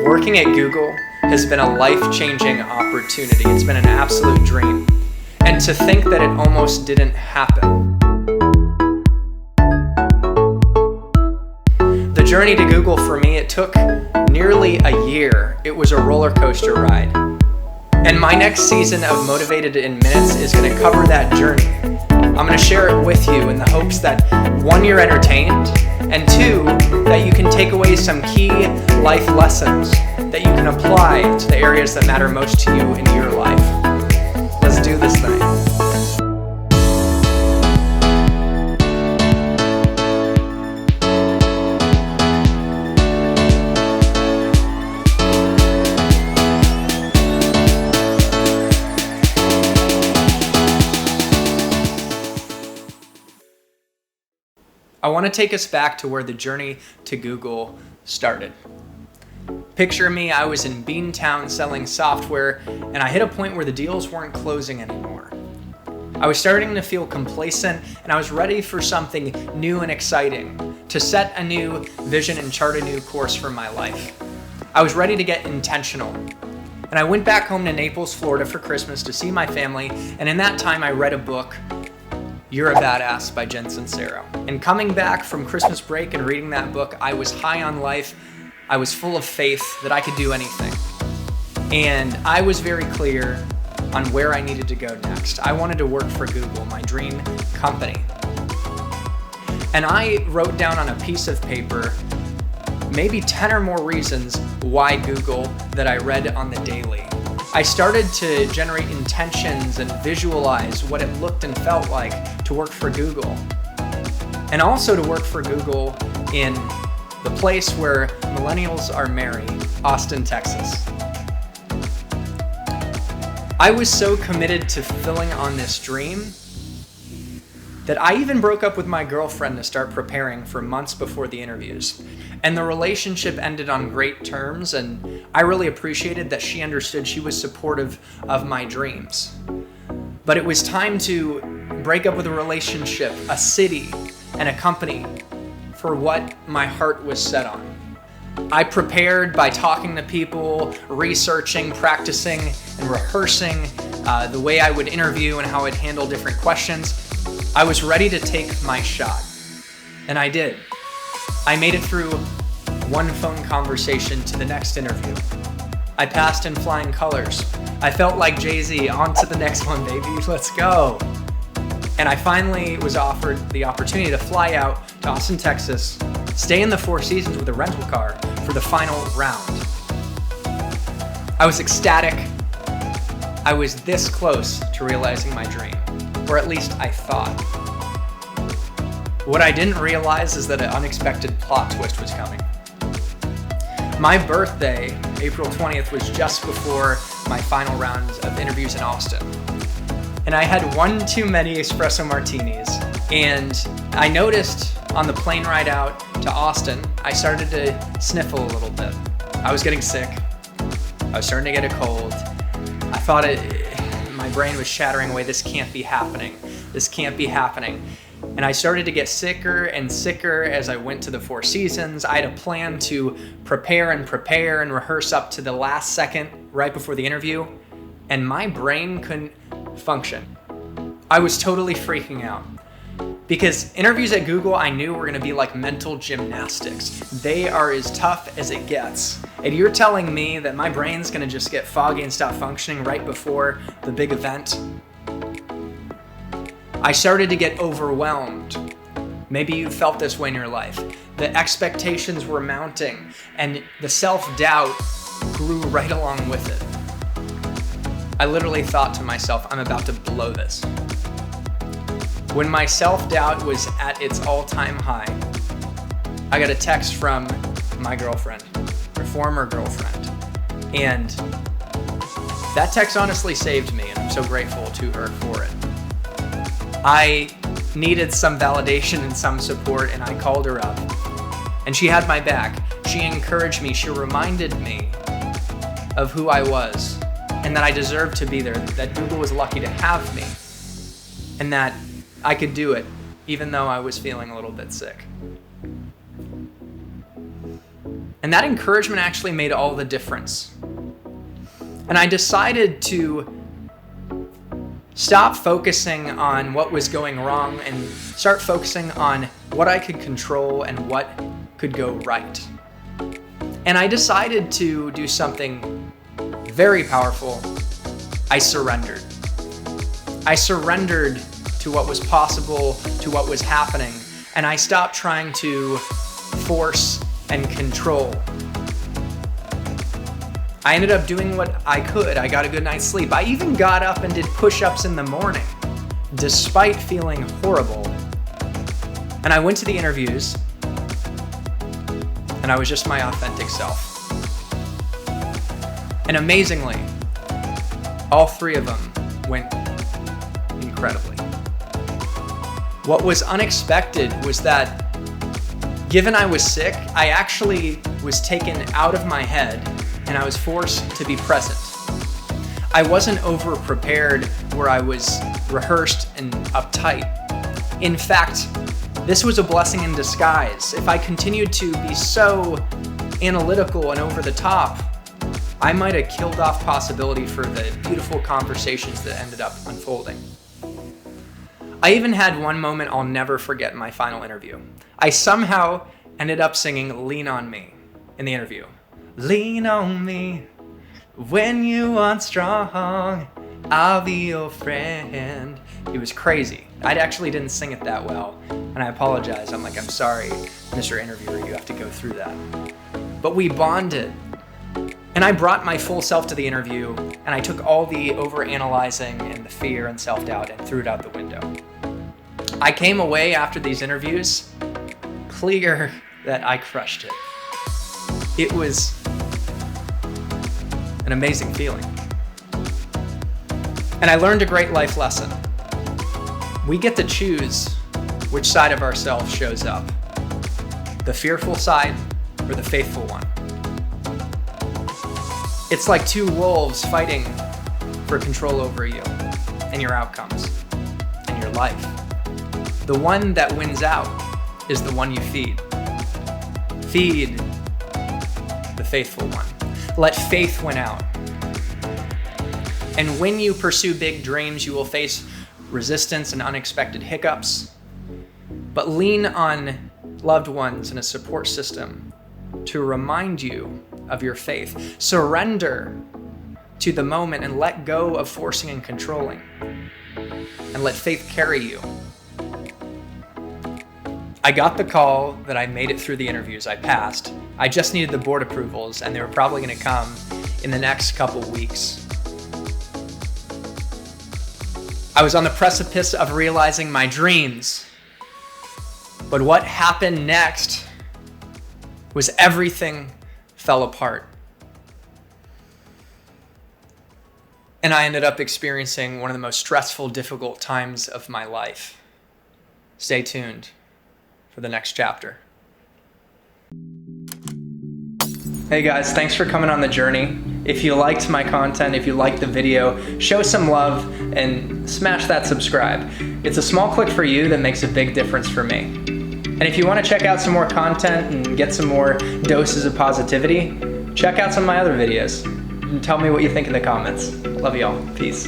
Working at Google has been a life-changing opportunity. It's been an absolute dream. And to think that it almost didn't happen. The journey to Google for me, it took nearly a year. It was a roller coaster ride. And my next season of Motivated in Minutes is going to cover that journey. I'm going to share it with you in the hopes that, one, you're entertained, and two, that you can take away some key life lessons that you can apply to the areas that matter most to you in your life. Let's do this thing. I want to take us back to where the journey to Google started. Picture me, I was in Beantown selling software, and I hit a point where the deals weren't closing anymore. I was starting to feel complacent, and I was ready for something new and exciting, to set a new vision and chart a new course for my life. I was ready to get intentional. And I went back home to Naples, Florida for Christmas to see my family, and in that time I read a book, You're a Badass by Jen Sincero. And coming back from Christmas break and reading that book, I was high on life. I was full of faith that I could do anything. And I was very clear on where I needed to go next. I wanted to work for Google, my dream company. And I wrote down on a piece of paper maybe 10 or more reasons why Google that I read on the daily. I started to generate intentions and visualize what it looked and felt like to work for Google. And also to work for Google in the place where millennials are merry, Austin, Texas. I was so committed to fulfilling on this dream that I even broke up with my girlfriend to start preparing for months before the interviews. And the relationship ended on great terms, and I really appreciated that she understood, she was supportive of my dreams. But it was time to break up with a relationship, a city, and a company for what my heart was set on. I prepared by talking to people, researching, practicing, and rehearsing the way I would interview and how I'd handle different questions. I was ready to take my shot, and I did. I made it through one phone conversation to the next interview. I passed in flying colors. I felt like Jay-Z, on to the next one, baby, let's go. And I finally was offered the opportunity to fly out to Austin, Texas, stay in the Four Seasons with a rental car for the final round. I was ecstatic. I was this close to realizing my dream, or at least I thought. What I didn't realize is that an unexpected plot twist was coming. My birthday, April 20th, was just before my final round of interviews in Austin. And I had one too many espresso martinis. And I noticed on the plane ride out to Austin, I started to sniffle a little bit. I was getting sick. I was starting to get a cold. I thought my brain was shattering away. This can't be happening. This can't be happening. And I started to get sicker and sicker as I went to the Four Seasons. I had a plan to prepare and rehearse up to the last second right before the interview. And my brain couldn't function. I was totally freaking out. Because interviews at Google, I knew were gonna be like mental gymnastics. They are as tough as it gets. And you're telling me that my brain's gonna just get foggy and stop functioning right before the big event? I started to get overwhelmed. Maybe you felt this way in your life. The expectations were mounting, and the self-doubt grew right along with it. I literally thought to myself, I'm about to blow this. When my self-doubt was at its all-time high, I got a text from my girlfriend, her former girlfriend, and that text honestly saved me, and I'm so grateful to her for it. I needed some validation and some support, and I called her up. And she had my back. She encouraged me. She reminded me of who I was and that I deserved to be there, that Google was lucky to have me, and that I could do it even though I was feeling a little bit sick. And that encouragement actually made all the difference. And I decided to stop focusing on what was going wrong and start focusing on what I could control and what could go right. And I decided to do something very powerful. I surrendered. I surrendered to what was possible, to what was happening, and I stopped trying to force and control. I ended up doing what I could. I got a good night's sleep. I even got up and did push-ups in the morning, despite feeling horrible. And I went to the interviews, and I was just my authentic self. And amazingly, all 3 of them went incredibly. What was unexpected was that, given I was sick, I actually was taken out of my head and I was forced to be present. I wasn't over-prepared where I was rehearsed and uptight. In fact, this was a blessing in disguise. If I continued to be so analytical and over the top, I might have killed off possibility for the beautiful conversations that ended up unfolding. I even had one moment I'll never forget in my final interview. I somehow ended up singing "Lean on Me" in the interview. Lean on me when you aren't strong, I'll be your friend. It was crazy. I actually didn't sing it that well, and I apologize. I'm sorry, Mr. Interviewer, you have to go through that. But we bonded. And I brought my full self to the interview, and I took all the overanalyzing and the fear and self-doubt and threw it out the window. I came away after these interviews clear that I crushed it. It was an amazing feeling. And I learned a great life lesson. We get to choose which side of ourselves shows up, the fearful side or the faithful one. It's like 2 wolves fighting for control over you and your outcomes and your life. The one that wins out is the one you feed. Feed the faithful one. Let faith win out. And when you pursue big dreams, you will face resistance and unexpected hiccups. But lean on loved ones and a support system to remind you of your faith. Surrender to the moment and let go of forcing and controlling. And let faith carry you. I got the call that I made it through the interviews. I passed. I just needed the board approvals, and they were probably going to come in the next couple weeks. I was on the precipice of realizing my dreams. But what happened next was everything fell apart. And I ended up experiencing one of the most stressful, difficult times of my life. Stay tuned for the next chapter. Hey guys, thanks for coming on the journey. If you liked my content, if you liked the video, show some love and smash that subscribe. It's a small click for you that makes a big difference for me. And if you want to check out some more content and get some more doses of positivity, check out some of my other videos and tell me what you think in the comments. Love y'all. Peace.